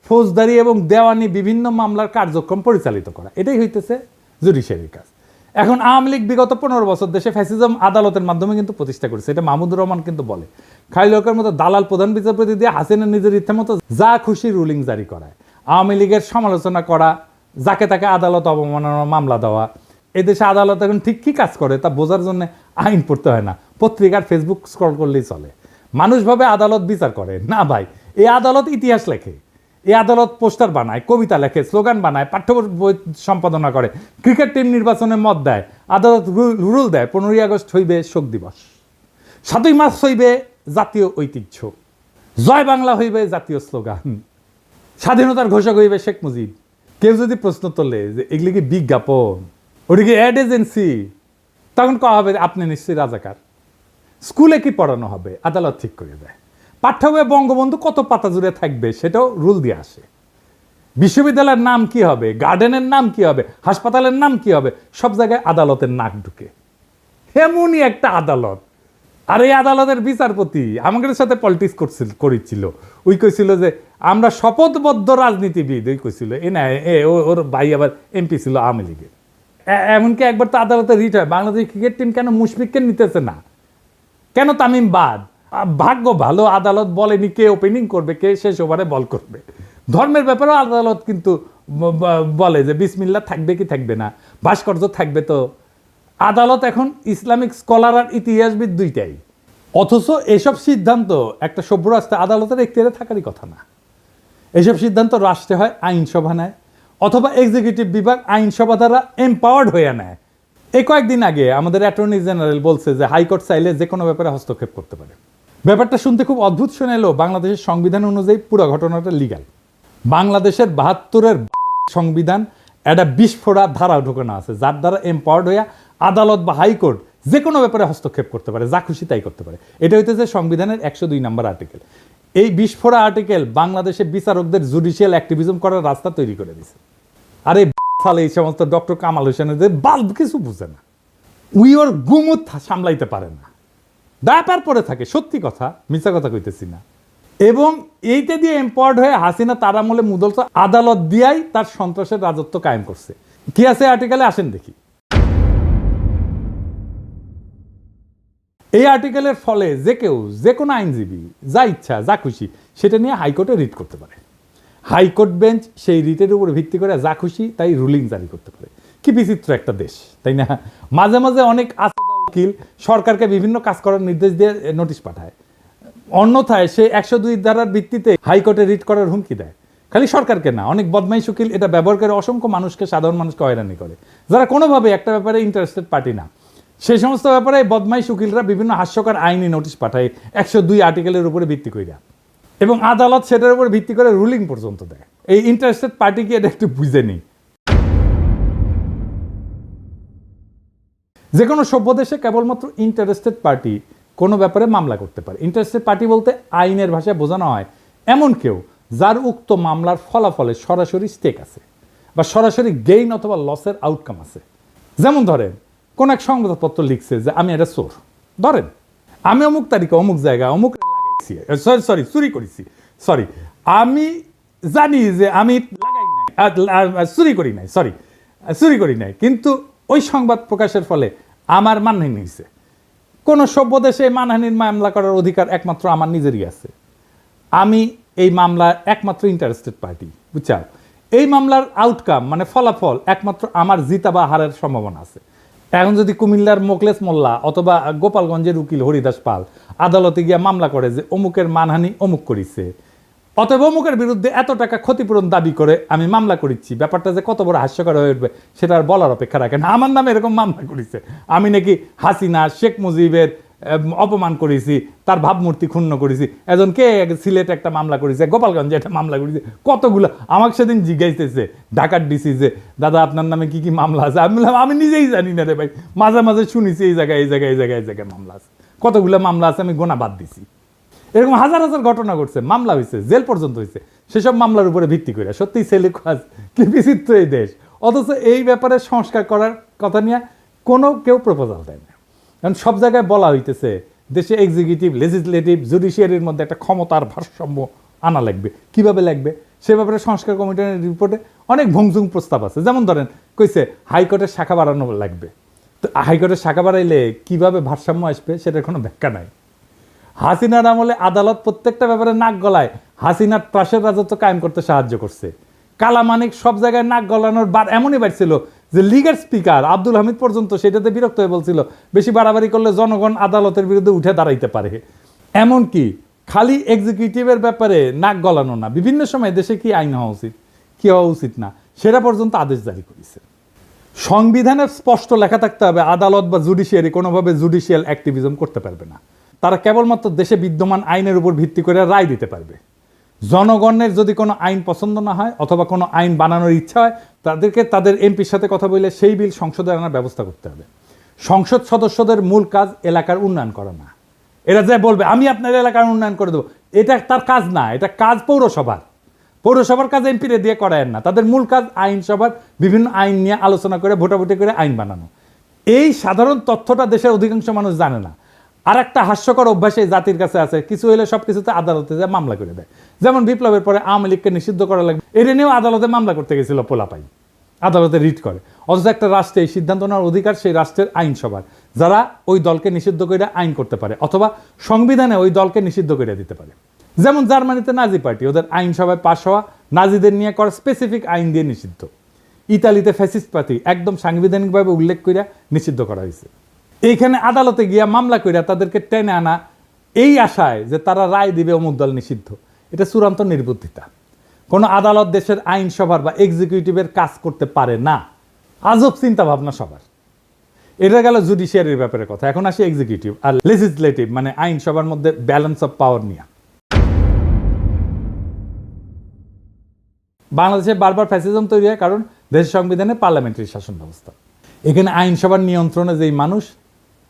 ফৌজদারি এবং দেওয়ানি বিভিন্ন মামলার কার্যক্রম পরিচালিত করা, এটাই হইতেছে জুডিশিয়ারির কাজ। এখন আওয়ামী লীগ বিগত 15 বছর দেশে ফ্যাসিজম আদালতের মাধ্যমে কিন্তু প্রতিষ্ঠা করেছে, এটা মাহমুদুর রহমান কিন্তু বলে। খাইলকের মতো দালাল প্রধান বিচারপতি দিয়ে হাসিনা নিজের ইচ্ছা মতো যা খুশি রুলিং জারি করায়, আওয়ামী লীগের সমালোচনা করা, যাকে তাকে আদালত অবমাননার মামলা দেওয়া। এদেশে আদালত এখন ঠিক কী কাজ করে তা বোঝার জন্য আইন পড়তে হয় না, পত্রিকার ফেসবুক স্ক্রল করলেই চলে। মানুষ ভাবে আদালত বিচার করে না, ভাই এই আদালত ইতিহাস লেখে, এই আদালত পোস্টার বানায়, কবিতা লেখে, স্লোগান বানায়, পাঠ্য বই সম্পাদনা করে, ক্রিকেট টিম নির্বাচনে মত দেয়, আদালত রুল দেয় 15ই আগস্ট হইবে শোক দিবস, 7ই মার্চ হইবে জাতীয় ঐতিহ্য, জয় বাংলা হইবে জাতীয় স্লোগান, স্বাধীনতার ঘোষক হইবে শেখ মুজিব। কেউ যদি প্রশ্ন তোলে যে এগুলি কি বিজ্ঞাপন, ওটা কি অ্যাড এজেন্সি, তখন কয়া হবে আপনি নিশ্চয়ই রাজাকার। স্কুলে কি পড়ানো হবে আদালত ঠিক করে দেয়। পাঠ্য বইয়ে বঙ্গবন্ধু কত পাতা জুড়ে থাকবে সেটাও রুল দিয়ে আসে। বিশ্ববিদ্যালয়ের নাম কি হবে, গার্ডেনের নাম কি হবে, হাসপাতালের নাম কি হবে, সব জায়গায় আদালতের নাক ঢুকে। এমনই একটা আদালত। আর এই আদালতের বিচারপতি আমাদের সাথে পলিটিক্স করেছিল। ওই কইছিল যে আমরা শপথবদ্ধ রাজনীতিবিদ, ওই কইছিল এ না ওর ভাই আবার এমপি ছিল আওয়ামী লীগের। এমনকি একবার তো আদালতে রিট হয়, বাংলাদেশ ক্রিকেট টিম কেন মুশফিককে নিতেছে না, কেন তামিম বাদ। ভাগ্য ভালো আদালত বলেনি কে ওপেনিং করবে, কে শেষ ওভারে বল করবে। ধর্মের ব্যাপারেও আদালত কিন্তু বলে যে বিসমিল্লাহ থাকবে কি থাকবে না, ভাস্কর্য থাকবে। তো আদালত এখন ইসলামিক স্কলার আর ইতিহাসবিদ দুইটাই। অথচ এসব সিদ্ধান্ত একটা সভ্য রাষ্ট্রে আদালতের এখতিয়ারে থাকারই কথা না। এসব সিদ্ধান্ত রাষ্ট্রে হয় আইনসভা নেয়, অথবা এক্সিকিউটিভ বিভাগ আইনসভা দ্বারা এম্পাওয়ার্ড হয়ে নেয়। এই কয়েকদিন আগে আমাদের অ্যাটর্নি জেনারেল বলছে যে হাইকোর্ট চাইলে যে কোনো ব্যাপারে হস্তক্ষেপ করতে পারে। ব্যাপারটা শুনতে খুব অদ্ভুত শোনালেও বাংলাদেশের সংবিধান অনুযায়ী পুরো ঘটনাটা লিগ্যাল। বাংলাদেশের 72-এর সংবিধান একটা বিস্ফোরা ধারা ঢোকানো আছে, যার দ্বারা এম্পাওয়ার্ড হইয়া আদালত বা হাইকোর্ট যে কোনো ব্যাপারে হস্তক্ষেপ করতে পারে, যা খুশি তাই করতে পারে। এটা হইতেছে সংবিধানের 102 নম্বর আর্টিকেল। এই বিস্ফোরা আর্টিকেল বাংলাদেশে বিচারকদের জুডিশিয়াল অ্যাক্টিভিজম করার রাস্তা তৈরি করে দিছে। আর এই ফলে এই সমস্ত ডক্টর কামাল হোসেনের যে বাল্ব কিছু বুঝে না, উই ওর গুমুত সামলাইতে পারে না, ব্যাপার পরে থাকে। সত্যি কথা, মিথ্যা কথা কইতেছি না। এবং এইটা দিয়ে এম্পাওয়ার্ড হয়ে হাসিনা তার আমলে মুদল আদালত দিয়াই তার সন্ত্রাসের রাজত্ব কায়েম করছে। কি আছে আর্টিকেলে আসেন দেখি। এই আর্টিকেলের ফলে যে কেউ যে কোনো আইনজীবী যা ইচ্ছা যা খুশি সেটা নিয়ে হাইকোর্টে রিট করতে পারে। হাইকোর্ট বেঞ্চ সেই রিটের উপর ভিত্তি করে যা খুশি তাই রুলিং জারি করতে পারে। কি বিচিত্র একটা দেশ, তাই না? মাঝে মাঝে অনেক আসাদা উকিল সরকারকে বিভিন্ন কাজ করার নির্দেশ দিয়ে নোটিশ পাঠায়, অন্যথায় সে 102 ধারার ভিত্তিতে হাইকোর্টে রিট করার হুমকি দেয়। খালি সরকারকে না, অনেক বদমাইশ উকিল এটা ব্যবহার করে অসংখ্য মানুষকে, সাধারণ মানুষকে হয়রানি করে, যারা কোনোভাবে একটা ব্যাপারে ইন্টারেস্টেড পার্টি না। সেই সমস্ত ব্যাপারে বদমাইশ উকিলরা বিভিন্ন হাস্যকর আইনি নোটিশ পাঠায় 102 আর্টিকেলের উপরে ভিত্তি কইরা, এবং আদালত সেটার উপর ভিত্তি করে রুলিং পর্যন্ত দেয়। এই ইন্টারেস্টেড পার্টি কি এটা একটু বুঝে নি? যে কোনো সভ্য দেশে কেবলমাত্র ইন্টারেস্টেড পার্টি কোনো ব্যাপারে মামলা করতে পারে। ইন্টারেস্টেড পার্টি বলতে আইনের ভাষায় বোঝানো হয় এমন কেউ যার উক্ত মামলার ফলাফলে সরাসরি স্টেক আছে বা সরাসরি গেইন অথবা লসের আউটকাম আছে। যেমন ধরেন কোন এক সংবাদপত্র লিখছে যে আমি এটা চোর, ধরেন আমি অমুক তারিখে অমুক জায়গায় অমুক লাগাইছি, সরি চুরি করেছি, সরি আমি জানি যে আমি লাগাই নাই, চুরি করি নাই, সরি চুরি করি নাই, কিন্তু ওই সংবাদ প্রকাশের ফলে আমার মানহানি হয়েছে। কোন সভ্য দেশে মানহানির মামলা করার অধিকার একমাত্র আমার নিজেরই আছে। আমি এই মামলার একমাত্র ইন্টারেস্টেড পার্টি, বুঝছাও? এই মামলার আউটকাম মানে ফলাফল একমাত্র আমার জিতা বা হারের সম্ভাবনা আছে। এখন যদি কুমিল্লার মোকলেস মোল্লা অথবা গোপালগঞ্জের উকিল হরিদাস পাল আদালতে গিয়ে মামলা করে যে অমুকের মানহানি অমুক করিছে, অথবা অমুকের বিরুদ্ধে এত টাকা ক্ষতিপূরণ দাবি করে আমি মামলা করেছি, ব্যাপারটা যে কত বড় হাস্যকর হয়ে উঠবে সেটা আর বলার অপেক্ষা রাখে না। আমার নামে এরকম মামলা করেছে, আমি নাকি হাসিনা শেখ মুজিবের অপমান করেছি, তার ভাবমূর্তি ক্ষুণ্ণ করেছি, কে সিলেট একটা মামলা করেছে, গোপালগঞ্জে একটা মামলা করেছে, কতগুলো। আমাকে সেদিন জিজ্ঞাসতেছে ঢাকার ডিসি যে দাদা আপনার নামে কি কি মামলা আছে? আমি বললাম আমি নিজেই জানি না রে ভাই, মাঝে মাঝে শুনেছি এই জায়গায় এই জায়গায় এই জায়গায় এই জায়গায় মামলা আছে। কতগুলো মামলা আছে আমি গোনা বাদ দিছি। এরকম হাজার হাজার ঘটনা ঘটছে, মামলা হয়েছে, জেল পর্যন্ত হয়েছে, সেসব মামলার উপরে ভিত্তি করে। সত্যিই ছেলে কাজ, কি বিচিত্র এই দেশ। অথচ এই ব্যাপারে সংস্কার করার কথা নিয়ে কোনো কেউ প্রপোজাল দেয় না। কারণ সব জায়গায় বলা হইতেছে দেশে এক্সিকিউটিভ, লেজিসলেটিভ, জুডিশিয়ারির মধ্যে একটা ক্ষমতার ভারসাম্য আনা লাগবে। কিভাবে লাগবে সে ব্যাপারে সংস্কার কমিশনের রিপোর্টে অনেক ভংসুং প্রস্তাব আছে। যেমন ধরেন কইছে হাইকোর্টের শাখা বাড়ানো লাগবে। তো হাইকোর্টের শাখা বাড়াইলে কিভাবে ভারসাম্য আসবে সেটার কোনো ব্যাখ্যা নাই। হাসিনার আমলে আদালত প্রত্যেকটা ব্যাপারে নাক গলায় হাসিনার ত্রাসের রাজত্ব কায়েম করতে সাহায্য করছে। কালামানিক সব জায়গায় নাক গলানোর বার এমনই বাড়ছিল যে লিগের স্পিকার আব্দুল হামিদ পর্যন্ত সেটাতে বিরক্ত হয়ে বলছিল বেশি বাড়াবাড়ি করলে জনগণ আদালতের বিরুদ্ধে উঠে দাঁড়াইতে পারে। এমনকি খালি এক্সিকিউটিভের ব্যাপারে নাক গলানো না, বিভিন্ন সময় দেশে কি আইন হওয়া উচিত কি হওয়া উচিত না সেটা পর্যন্ত আদেশ জারি করেছে। সংবিধানের স্পষ্ট লেখা থাকতে হবে আদালত বা জুডিশিয়ারি কোনোভাবে জুডিশিয়াল অ্যাক্টিভিজম করতে পারবে না। তারা কেবলমাত্র দেশে বিদ্যমান আইনের উপর ভিত্তি করে রায় দিতে পারবে। জনগণের যদি কোনো আইন পছন্দ না হয় অথবা কোনো আইন বানানোর ইচ্ছা হয় তাদেরকে তাদের এমপির সাথে কথা বলে সেই বিল সংসদে আনার ব্যবস্থা করতে হবে। সংসদ সদস্যদের মূল কাজ এলাকার উন্নয়ন করা না। এরা যে বলবে আমি আপনার এলাকার উন্নয়ন করে দেবো, এটা তার কাজ না, এটা কাজ পৌরসভার। পৌরসভার কাজ এমপিরে দিয়ে করায় না, তাদের মূল কাজ আইনসভার বিভিন্ন আইন নিয়ে আলোচনা করে ভোটাভুটি করে আইন বানানো। এই সাধারণ তথ্যটা দেশের অধিকাংশ মানুষ জানে না। আর একটা হাস্যকর অভ্যাস এই জাতির কাছে আছে, কিছু হলে সব কিছুতে আদালতে যায় মামলা করে দেয়। যেমন বিপ্লবের পরে আওয়ামী লীগকে নিষিদ্ধ করা লাগবে, এটা নিয়েও আদালতে মামলা করতে গেছিল পোলাপাই, আদালতে রিট করে। অথচ একটা রাষ্ট্রে এই সিদ্ধান্ত নেওয়ার অধিকার সেই রাষ্ট্রের আইনসভার, যারা ওই দলকে নিষিদ্ধ করে আইন করতে পারে অথবা সংবিধানে ওই দলকে নিষিদ্ধ করে দিতে পারে। যেমন জার্মানিতে নাজি পার্টি, ওদের আইনসভায় পাশ হওয়া নাজিদের নিয়ে করা স্পেসিফিক আইন দিয়ে নিষিদ্ধ। ইতালিতে ফ্যাসিস্ট পার্টি একদম সাংবিধানিকভাবে উল্লেখ করে নিষিদ্ধ করা হয়েছে। এইখানে আদালতে গিয়া মামলা কইরা তাদেরকে টেনে আনা এই আশায় যে তারা রায় দিবে অমুক দল নিষিদ্ধ, এটা চূড়ান্ত নির্বুদ্ধিতা। কোনো আদালত দেশের আইনসভার বা এক্সিকিউটিভের কাজ করতে পারে না। আজব চিন্তা ভাবনা সবার। এটা গেল জুডিশিয়ারির ব্যাপারে কথা। এখন আসি এক্সিকিউটিভ আর লেজিসলেটিভ মানে আইনসভার মধ্যে ব্যালেন্স অফ পাওয়ার নিয়ে। বাংলাদেশে বারবার ফ্যাসিজম তৈরি হয় কারণ দেশের সংবিধানে পার্লামেন্টারি শাসন ব্যবস্থা। এখানে আইনসভার নিয়ন্ত্রণে যেই মানুষ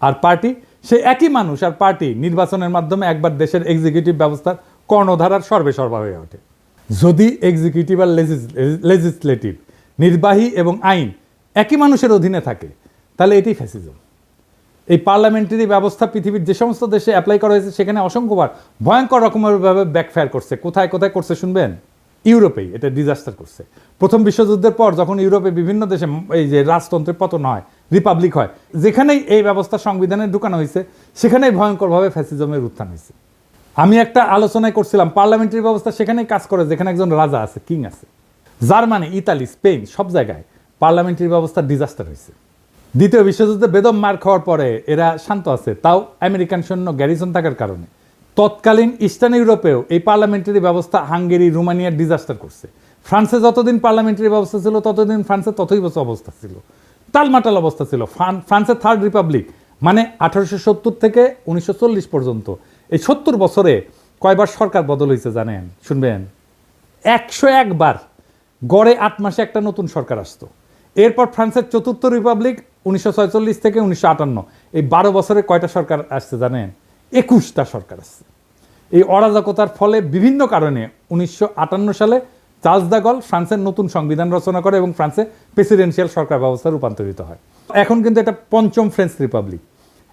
আর পার্টি, সে একই মানুষ আর পার্টি নির্বাচনের মাধ্যমে একবার দেশের এক্সিকিউটিভ ব্যবস্থার কর্ণধারার সর্বেসর্বা হয়ে ওঠে। যদি এক্সিকিউটিভ আর লেজিসলেটিভ নির্বাহী এবং আইন একই মানুষের অধীনে থাকে তাহলে এটি ফ্যাসিজম। এই পার্লামেন্টারি ব্যবস্থা পৃথিবীর যে সমস্ত দেশে অ্যাপ্লাই করা হয়েছে সেখানে অসংখ্যবার ভয়ঙ্কর রকমেরভাবে ব্যাকফায়ার করছে। কোথায় কোথায় করছে শুনবেন? ইউরোপেই এটা ডিজাস্টার করছে। প্রথম বিশ্বযুদ্ধের পর যখন ইউরোপে বিভিন্ন দেশে এই যে রাজতন্ত্রের পতন হয়, রিপাবলিক হয়। যেখানেই এই ব্যবস্থা সংবিধানে ঢুকানো হয়েছে সেখানেই ভয়ঙ্করভাবে ফ্যাসিজমের উত্থান হয়েছে। আমি একটা আলোচনায় করছিলাম, পার্লামেন্টারি ব্যবস্থা সেখানেই কাজ করে যেখানে একজন রাজা আছে, কিং আছে। জার্মানি, ইতালি, স্পেন সব জায়গায় পার্লামেন্টারি ব্যবস্থা ডিজাস্টার হয়েছে। দ্বিতীয় বিশ্বযুদ্ধে বেদম মার খাওয়ার পরে এরা শান্ত আছে, তাও আমেরিকান সৈন্য গ্যারিসন থাকার কারণে। তৎকালীন ইস্টার্ন ইউরোপেও এই পার্লামেন্টারি ব্যবস্থা হাঙ্গেরি, রোমানিয়ার ডিজাস্টার করছে। ফ্রান্সে যতদিন পার্লামেন্টারি ব্যবস্থা ছিল ততদিন ফ্রান্সে ততই বছর অবস্থা ছিল, টালমাটাল অবস্থা ছিল। ফ্রান্সের থার্ড রিপাবলিক মানে 1870 থেকে 1940 পর্যন্ত, এই 70 বছরে কয়বার সরকার বদল হয়েছে জানেন? শুনবেন, 101 বার। গড়ে 8 মাসে একটা নতুন সরকার আসতো। এরপর ফ্রান্সের চতুর্থ রিপাবলিক 1946 থেকে 1958, এই 12 বছরে কয়টা সরকার আসছে জানেন? 21টা সরকার আসছে। এই অরাজকতার ফলে বিভিন্ন কারণে 1958 সালে চার্লস দ্য গল ফ্রান্সের নতুন সংবিধান রচনা করে এবং ফ্রান্সে প্রেসিডেন্সিয়াল সরকার ব্যবস্থা রূপান্তরিত হয়। এখন কিন্তু এটা পঞ্চম ফ্রেঞ্চ রিপাবলিক।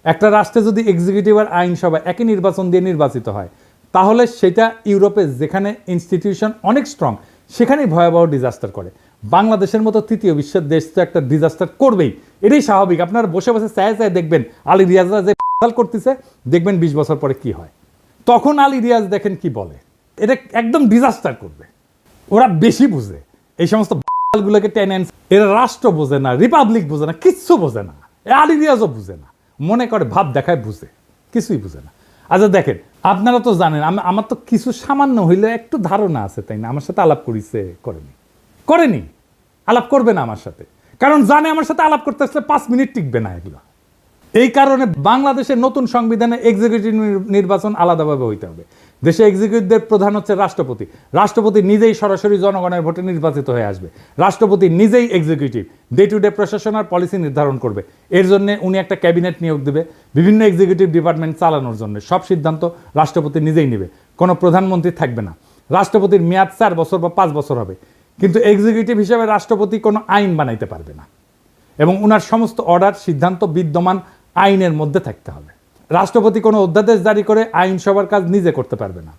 একটা রাষ্ট্রে যদি এক্সিকিউটিভ আর আইনসভা একই নির্বাচন দিয়ে নির্বাচিত হয় তাহলে সেটা ইউরোপে যেখানে ইনস্টিটিউশন অনেক স্ট্রং সেখানেই ভয়াবহ ডিজাস্টার করে। বাংলাদেশের মতো তৃতীয় বিশ্বের দেশ তো একটা ডিজাস্টার করবেই, এটাই স্বাভাবিক। আপনারা বসে বসে চায় চায় দেখবেন আলী রিয়াজরা যে করতেছে, দেখবেন 20 বছর পরে কি হয়। তখন আলী রিয়াজ দেখেন কি বলে, এটা একদম ডিজাস্টার করবে। ওরা বেশি বুঝে এই সমস্ত গুলোকে টেনে। এরা রাষ্ট্র বোঝে না, রিপাবলিক বোঝে না, কিচ্ছু বোঝে না। আলী রিয়াজও বুঝে না, মনে করে ভাব দেখায় বুঝে, কিছুই বুঝে না। আচ্ছা দেখেন, আপনারা তো জানেন আমার তো কিছু সামান্য হইলে একটু ধারণা আছে, তাই না? আমার সাথে আলাপ করেছে, করেনি, আলাপ করবে না আমার সাথে, কারণ জানে আমার সাথে আলাপ করতে আসলে 5 মিনিট টিকবে না এগুলো। এই কারণে বাংলাদেশের নতুন সংবিধানে এক্সিকিউটিভ নির্বাচন আলাদাভাবে হইতে হবে। দেশে এক্সিকিউটিভদের প্রধান হচ্ছে রাষ্ট্রপতি। রাষ্ট্রপতি নিজেই সরাসরি জনগণের ভোটে নির্বাচিত হয়ে আসবে। রাষ্ট্রপতি নিজেই এক্সিকিউটিভ, ডে টু ডে প্রশাসন আর পলিসি নির্ধারণ করবে। এর জন্য উনি একটা ক্যাবিনেট নিয়োগ দেবে বিভিন্ন এক্সিকিউটিভ ডিপার্টমেন্ট চালানোর জন্য। সব সিদ্ধান্ত রাষ্ট্রপতি নিজেই নেবে, কোনো প্রধানমন্ত্রী থাকবে না। রাষ্ট্রপতির মেয়াদ 4 বছর বা 5 বছর হবে, কিন্তু এক্সিকিউটিভ হিসেবে রাষ্ট্রপতি কোনো আইন বানাইতে পারবে না এবং উনার সমস্ত অর্ডার সিদ্ধান্ত বিদ্যমান আইনের মধ্যে থাকতে হবে। রাষ্ট্রপতি কোনো অধ্যাদেশ জারি করে আইনসভার কাজ নিজে করতে পারবে না।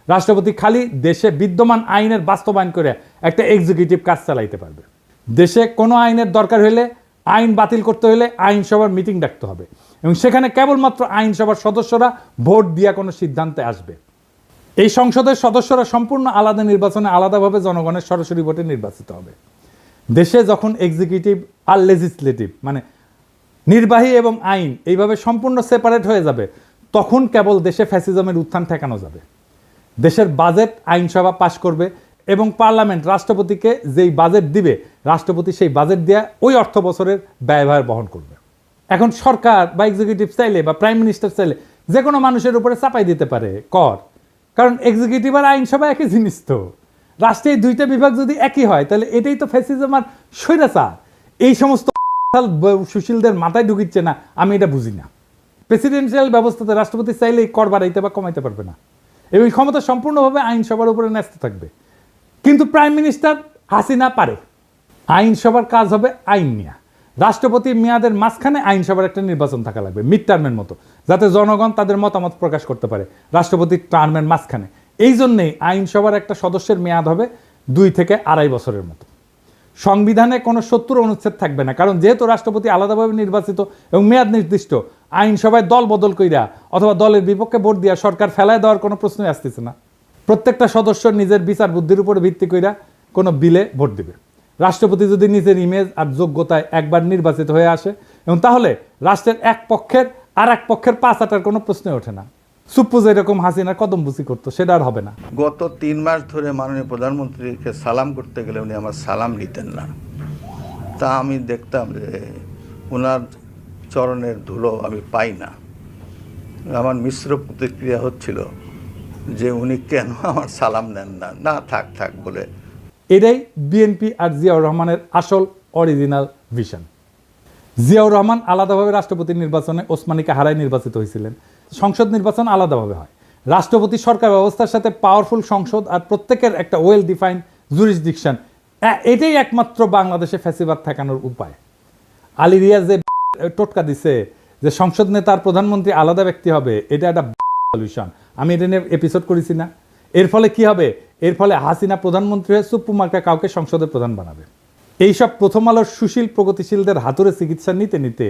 রাষ্ট্রপতি খালি দেশে বিদ্যমান আইনের বাস্তবায়ন করে একটা এক্সিকিউটিভ কাজ চালাইতে পারবে। দেশে কোনো আইনের দরকার হলে, আইন বাতিল করতে হলে আইনসভার মিটিং ডাকতে হবে এবং সেখানে কেবলমাত্র আইনসভার সদস্যরা ভোট দিয়া কোনো সিদ্ধান্তে আসবে। এই সংসদের সদস্যরা সম্পূর্ণ আলাদা নির্বাচনে আলাদাভাবে জনগণের সরাসরি ভোটে নির্বাচিত হবে। দেশে যখন এক্সিকিউটিভ আর লেজিসলেটিভ মানে নির্বাহী এবং আইন এইভাবে সম্পূর্ণ সেপারেট হয়ে যাবে, তখন কেবল দেশে ফ্যাসিজমের উত্থান ঠেকানো যাবে। দেশের বাজেট আইনসভা পাশ করবে এবং পার্লামেন্ট রাষ্ট্রপতিকে যেই বাজেট দিবে, রাষ্ট্রপতি সেই বাজেট দিয়ে ওই অর্থ বছরের ব্যয়ভার বহন করবে। এখন সরকার বা এক্সিকিউটিভ চাইলে বা প্রাইম মিনিস্টার চাইলে যে কোনো মানুষের উপরে চাপাই দিতে পারে কর, কারণ এক্সিকিউটিভ আর আইনসভা একই জিনিস। তো রাষ্ট্রের 2টা বিভাগ যদি একই হয় তাহলে এটাই তো ফ্যাসিজম আর স্বৈরাচার। এই সমস্ত সুশীলদের মাথায় ঢুকিচ্ছে না, আমি এটা বুঝি না। প্রেসিডেন্সিয়াল ব্যবস্থাতে রাষ্ট্রপতি চাইলেই কর বাড়াইতে বা কমাইতে পারবে না এবং ক্ষমতা সম্পূর্ণভাবে আইনসভার উপরে ন্যস্ত থাকবে। কিন্তু প্রাইম মিনিস্টার হাসিনা পারে। আইনসভার কাজ হবে আইন নিয়ে। রাষ্ট্রপতির মেয়াদের মাঝখানে আইনসভার একটা নির্বাচন থাকা লাগবে, মিড টার্মের মতো, যাতে জনগণ তাদের মতামত প্রকাশ করতে পারে রাষ্ট্রপতির টার্মের মাঝখানে। এই জন্যেই আইনসভার একটা সদস্যের মেয়াদ হবে 2 থেকে 2.5 বছরের মতো। সংবিধানে কোনো 70 অনুচ্ছেদ থাকবে না, কারণ যেহেতু রাষ্ট্রপতি আলাদাভাবে নির্বাচিত এবং মেয়াদ নির্দিষ্ট, আইনসভায় দল বদল কইরা অথবা দলের বিপক্ষে ভোট দিয়া সরকার ফেলায় দেওয়ার কোনো প্রশ্নই আসতেছে না। প্রত্যেকটা সদস্য নিজের বিচার বুদ্ধির উপরে ভিত্তি কইরা কোনো বিলে ভোট দিবে। রাষ্ট্রপতি যদি নিজের ইমেজ আর যোগ্যতায় একবার নির্বাচিত হয়ে আসে এবং তাহলে রাষ্ট্রের এক পক্ষের আর এক পক্ষের পাঁচ আটার কোনো প্রশ্নই ওঠে না। সুপ্পু যেরকম হাসিনা কদমবুসি করতো সেটা আর হবে না। গত 3 মাস ধরে মাননীয় প্রধানমন্ত্রীকে সালাম করতে গেলে উনি আমার সালাম নিতেন না। তা আমি দেখতাম যে ওনার চরণের ধুলো আমি পাই না। আমার মিশ্র প্রতিক্রিয়া হচ্ছিল যে উনি কেন আমার সালাম নেন না, না থাক থাক বলে। এটাই বিএনপি আর জিয়াউর রহমানের আসল অরিজিনাল ভিশন। জিয়াউর রহমান আলাদাভাবে রাষ্ট্রপতি নির্বাচনে ওসমানীকে হারায় নির্বাচিত হয়েছিলেন। সংসদ নির্বাচন আলাদাভাবে হয়। রাষ্ট্রপতি সরকার ব্যবস্থার সাথে পাওয়ারফুল সংসদ আর প্রত্যেকের একটা ওয়েল ডিফাইন্ড জুরিসডিকশন, এটাই একমাত্র বাংলাদেশে ফ্যাসিবাদ ঠেকানোর উপায়। আলী রিয়াজ যে টোটকা দিছে যে সংসদ নেতা আর প্রধানমন্ত্রী আলাদা ব্যক্তি হবে, এটা একটা সলিউশন। আমি এটা নিয়ে এপিসোড করেছি না? এর ফলে কি হবে? এর ফলে হাসিনা প্রধানমন্ত্রী হয়ে সুপ্পু মার্কা কাউকে সংসদের প্রধান বানাবে। এইসব প্রথম আলোর সুশীল প্রগতিশীলদের হাতুড়ে চিকিৎসা নিতে নিতে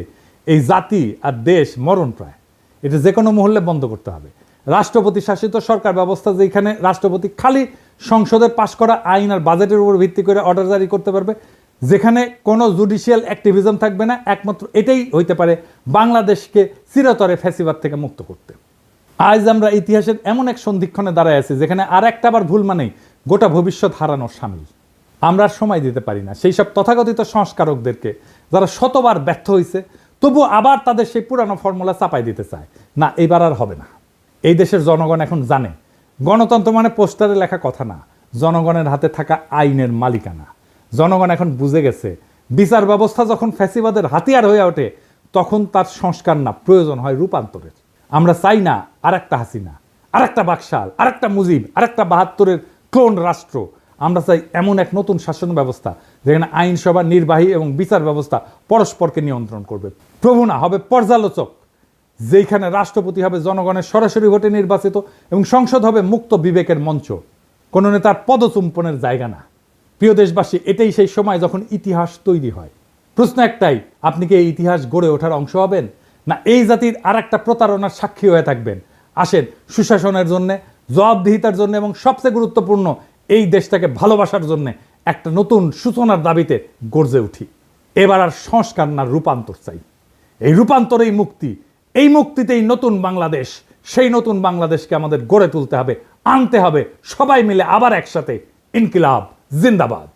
এই জাতি আর দেশ মরণ প্রায়। এটা যে কোনো মহল্লে বন্ধ করতে হবে। রাষ্ট্রপতি শাসিত সরকার ব্যবস্থা, যেখানে রাষ্ট্রপতি খালি সংসদে পাশ করা আইন আর বাজেটের উপর ভিত্তি করে অর্ডার জারি করতে পারবে, যেখানে কোনো জুডিশিয়াল অ্যাক্টিভিজম থাকবে না, একমাত্র এটাই হইতে পারে বাংলাদেশকে চিরতরে ফ্যাসিবাদ থেকে মুক্ত করতে। আজ আমরা ইতিহাসের এমন এক সন্ধিক্ষণে দাঁড়ায় আছি যেখানে আর একটা বার ভুল মানেই গোটা ভবিষ্যৎ হারানোর সামিল। আমরা আর সময় দিতে পারি না সেই সব তথাকথিত সংস্কারকদেরকে, যারা শতবার ব্যর্থ হয়েছে তবু আবার তাদের সেই পুরানো ফর্মুলা চাপাই দিতে চায়। না, এবার আর হবে না। এই দেশের জনগণ এখন জানে গণতন্ত্র মানে পোস্টারে লেখা কথা না, জনগণের হাতে থাকা আইনের মালিকানা। জনগণ এখন বুঝে গেছে বিচার ব্যবস্থা যখন ফ্যাসিবাদের হাতিয়ার হয়ে ওঠে তখন তার সংস্কার না, প্রয়োজন হয় রূপান্তরের। আমরা চাই না আর একটা হাসিনা, আর একটা বাকশাল, আর একটা মুজিব, আর একটা ৭২-এর ক্লোন রাষ্ট্র। আমরা চাই এমন এক নতুন শাসন ব্যবস্থা যেখানে আইনসভা, নির্বাহী এবং বিচার ব্যবস্থা পরস্পরকে নিয়ন্ত্রণ করবে। প্রভু না, হবে পর্যালোচক, যেখানে রাষ্ট্রপতি হবে জনগণের সরাসরি ভোটে নির্বাচিত এবং সংসদ হবে মুক্ত বিবেকের মঞ্চ, কোনো নেতার পদচুম্বনের জায়গা না। প্রিয় দেশবাসী, এটাই সেই সময় যখন ইতিহাস তৈরি হয়। প্রশ্ন একটাই, আপনি কি এই ইতিহাস গড়ে ওঠার অংশ হবেন, না এই জাতির আর একটা প্রতারণার সাক্ষী হয়ে থাকবেন? আসেন সুশাসনের জন্য, জবাবদিহিতার জন্য এবং সবচেয়ে গুরুত্বপূর্ণ এই দেশটাকে ভালোবাসার জন্য একটা নতুন সূচনার দাবিতে গর্জে উঠি। এবার আর সংস্কার না, রূপান্তর চাই। এই রূপান্তরেই মুক্তি, এই মুক্তিতেই নতুন বাংলাদেশ। সেই নতুন বাংলাদেশকে আমাদের গড়ে তুলতে হবে, আনতে হবে সবাই মিলে আবার একসাথে। ইনকিলাব জিন্দাবাদ।